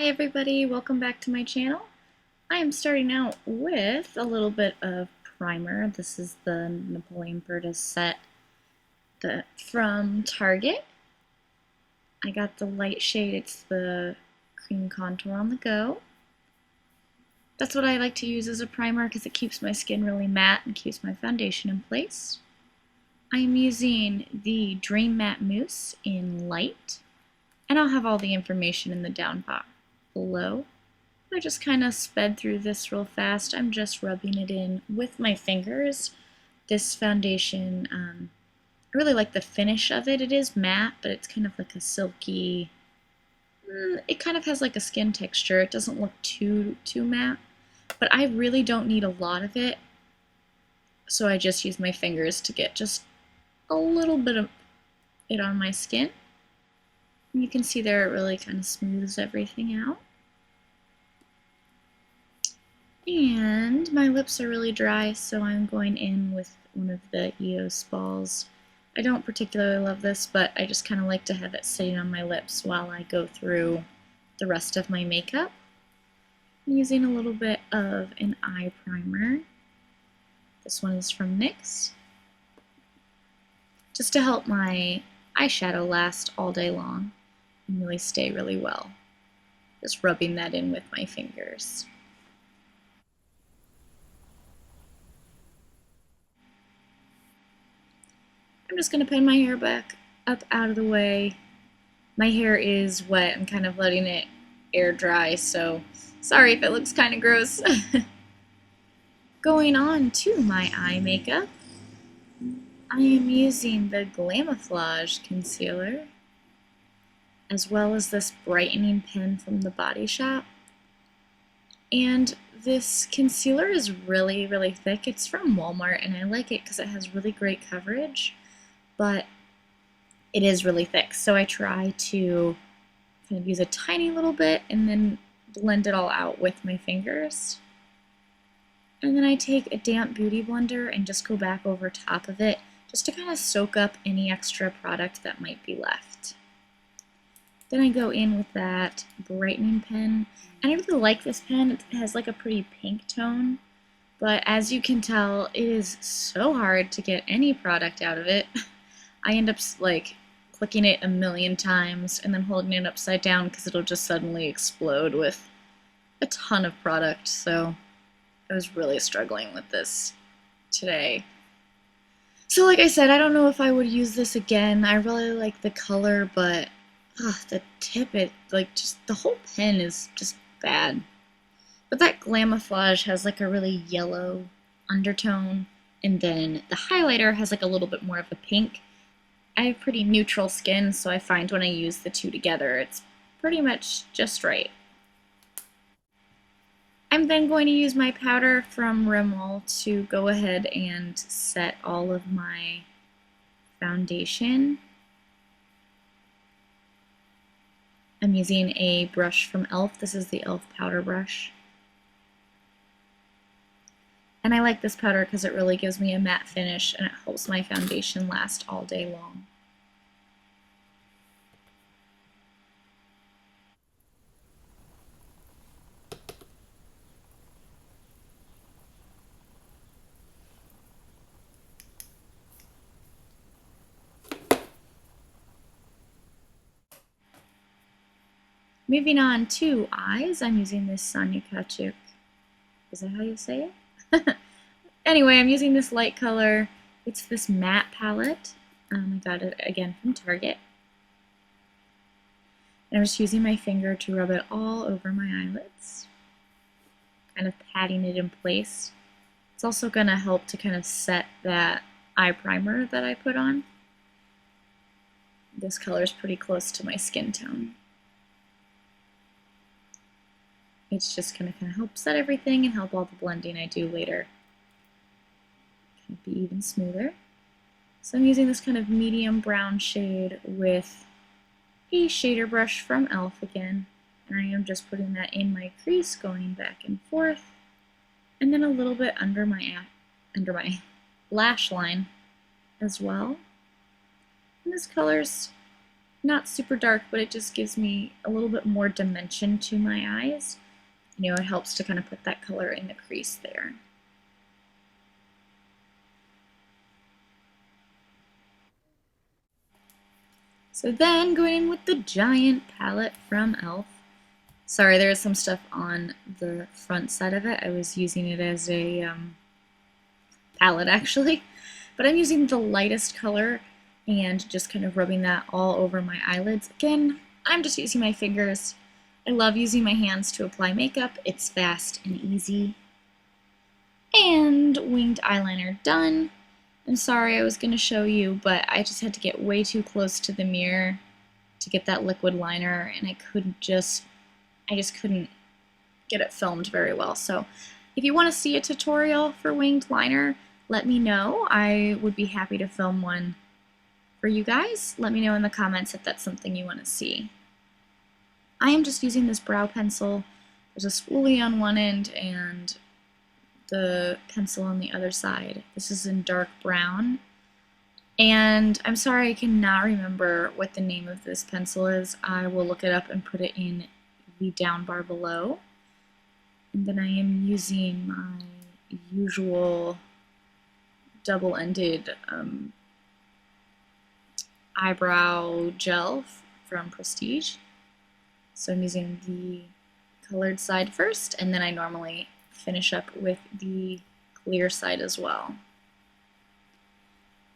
Hi everybody, welcome back to my channel. I am starting out with a little bit of primer. This is the Napoleon Burtis set from Target. I got the light shade, it's the cream contour on the go. That's what I like to use as a primer because it keeps my skin really matte and keeps my foundation in place. I am using the Dream Matte Mousse in Light, and I'll have all the information in the down bar below. I just kind of sped through this real fast. I'm just rubbing it in with my fingers. This foundation, I really like the finish of it. It is matte, but it's kind of like a silky, it kind of has like a skin texture. It doesn't look too matte, but I really don't need a lot of it, so I just use my fingers to get just a little bit of it on my skin. You can see there it really kind of smooths everything out. And my lips are really dry, so I'm going in with one of the EOS balls. I don't particularly love this, but I just kind of like to have it sitting on my lips while I go through the rest of my makeup. I'm using a little bit of an eye primer. This one is from NYX, just to help my eyeshadow last all day long and really stay really well. Just rubbing that in with my fingers. I'm just going to pin my hair back up out of the way. My hair is wet. I'm kind of letting it air dry, so sorry if it looks kind of gross. Going on to my eye makeup, I am using the Glamoflauge concealer, as well as this brightening pen from the Body Shop. And this concealer is really, really thick. It's from Walmart, and I like it because it has really great coverage, but it is really thick. So I try to kind of use a tiny little bit and then blend it all out with my fingers. And then I take a damp beauty blender and just go back over top of it just to kind of soak up any extra product that might be left. Then I go in with that brightening pen, and I really like this pen. It has like a pretty pink tone, but as you can tell, it is so hard to get any product out of it. I end up like clicking it a million times and then holding it upside down because it'll just suddenly explode with a ton of product, so I was really struggling with this today. So like I said, I don't know if I would use this again. I really like the color, but the tip, just the whole pen is just bad. But that Glamoflauge has like a really yellow undertone, and then the highlighter has like a little bit more of a pink. I have pretty neutral skin, so I find when I use the two together, it's pretty much just right. I'm then going to use my powder from Rimmel to go ahead and set all of my foundation. I'm using a brush from e.l.f. This is the e.l.f. powder brush. And I like this powder because it really gives me a matte finish and it helps my foundation last all day long. Moving on to eyes, I'm using this Sonia Kashuk. Is that how you say it? Anyway, I'm using this light color. It's this matte palette. I got it again from Target. And I'm just using my finger to rub it all over my eyelids, kind of patting it in place. It's also going to help to kind of set that eye primer that I put on. This color is pretty close to my skin tone. It's just going to kind of help set everything and help all the blending I do later kind of be even smoother. So I'm using this kind of medium brown shade with a shader brush from e.l.f. again, and I am just putting that in my crease, going back and forth, and then a little bit under my lash line as well. And this color's not super dark, but it just gives me a little bit more dimension to my eyes. You know, it helps to kind of put that color in the crease there. So then going in with the giant palette from e.l.f. Sorry, there is some stuff on the front side of it. I was using it as a palette actually, but I'm using the lightest color and just kind of rubbing that all over my eyelids. Again, I'm just using my fingers. I love using my hands to apply makeup. It's fast and easy. And winged eyeliner done. I'm sorry I was going to show you, but I just had to get way too close to the mirror to get that liquid liner, and I just couldn't get it filmed very well. So if you want to see a tutorial for winged liner, let me know. I would be happy to film one for you guys. Let me know in the comments if that's something you want to see. I am just using this brow pencil. There's a spoolie on one end and the pencil on the other side. This is in dark brown. And I'm sorry I cannot remember what the name of this pencil is. I will look it up and put it in the down bar below. And then I am using my usual double-ended eyebrow gel from Prestige. So I'm using the colored side first, and then I normally finish up with the clear side as well.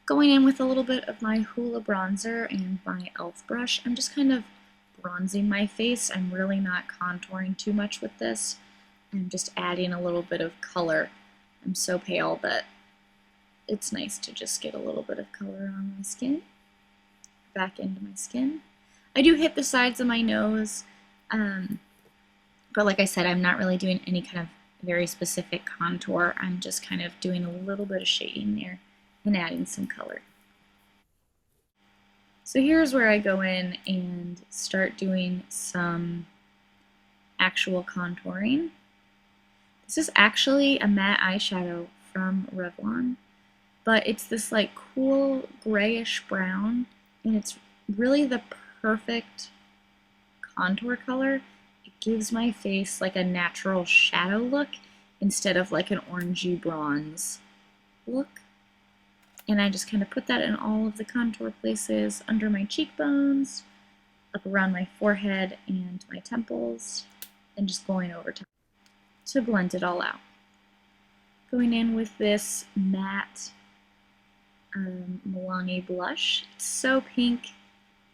Going in with a little bit of my Hoola bronzer and my e.l.f. brush, I'm just kind of bronzing my face. I'm really not contouring too much with this. I'm just adding a little bit of color. I'm so pale that it's nice to just get a little bit of color on my skin, back into my skin. I do hit the sides of my nose, but like I said, I'm not really doing any kind of very specific contour. I'm just kind of doing a little bit of shading there and adding some color. So here's where I go in and start doing some actual contouring. This is actually a matte eyeshadow from Revlon, but it's this like cool grayish brown, and it's really the perfect contour color. It gives my face like a natural shadow look instead of like an orangey bronze look. And I just kind of put that in all of the contour places, under my cheekbones, up around my forehead and my temples, and just going over top to blend it all out. Going in with this matte Milani blush. It's so pink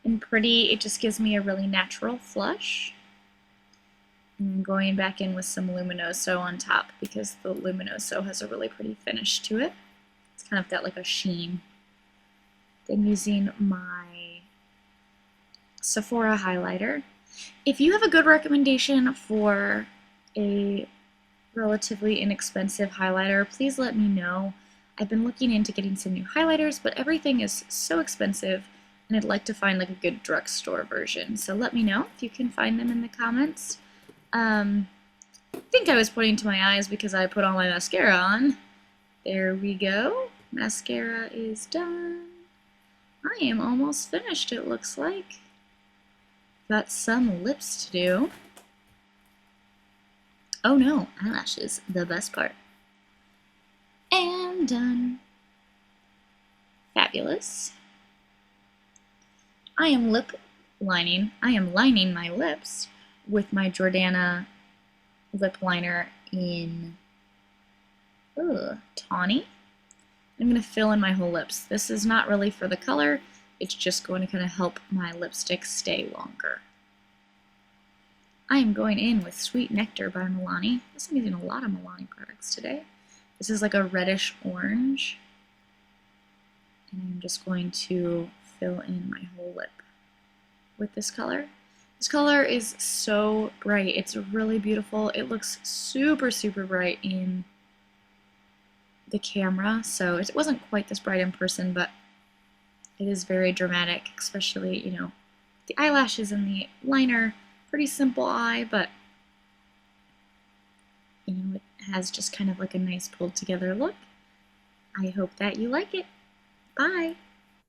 and pretty. It just gives me a really natural flush. And then going back in with some Luminoso on top because the Luminoso has a really pretty finish to it. It's kind of got like a sheen. Then using my Sephora highlighter. If you have a good recommendation for a relatively inexpensive highlighter, please let me know. I've been looking into getting some new highlighters, but everything is so expensive, and I'd like to find like a good drugstore version. So let me know if you can find them in the comments. I think I was pointing to my eyes because I put all my mascara on. There we go. Mascara is done. I am almost finished, it looks like. Got some lips to do. Oh no, eyelashes, the best part. And done. Fabulous. I am lining my lips with my Jordana lip liner in tawny. I'm going to fill in my whole lips. This is not really for the color, it's just going to kind of help my lipstick stay longer. I am going in with Sweet Nectar by Milani. I'm using a lot of Milani products today. This is like a reddish orange. And I'm just going to fill in my whole lip with this color. This color is so bright. It's really beautiful. It looks super, super bright in the camera. So it wasn't quite this bright in person, but it is very dramatic, especially, you know, the eyelashes and the liner. Pretty simple eye, but you know, it has just kind of like a nice pulled together look. I hope that you like it. Bye!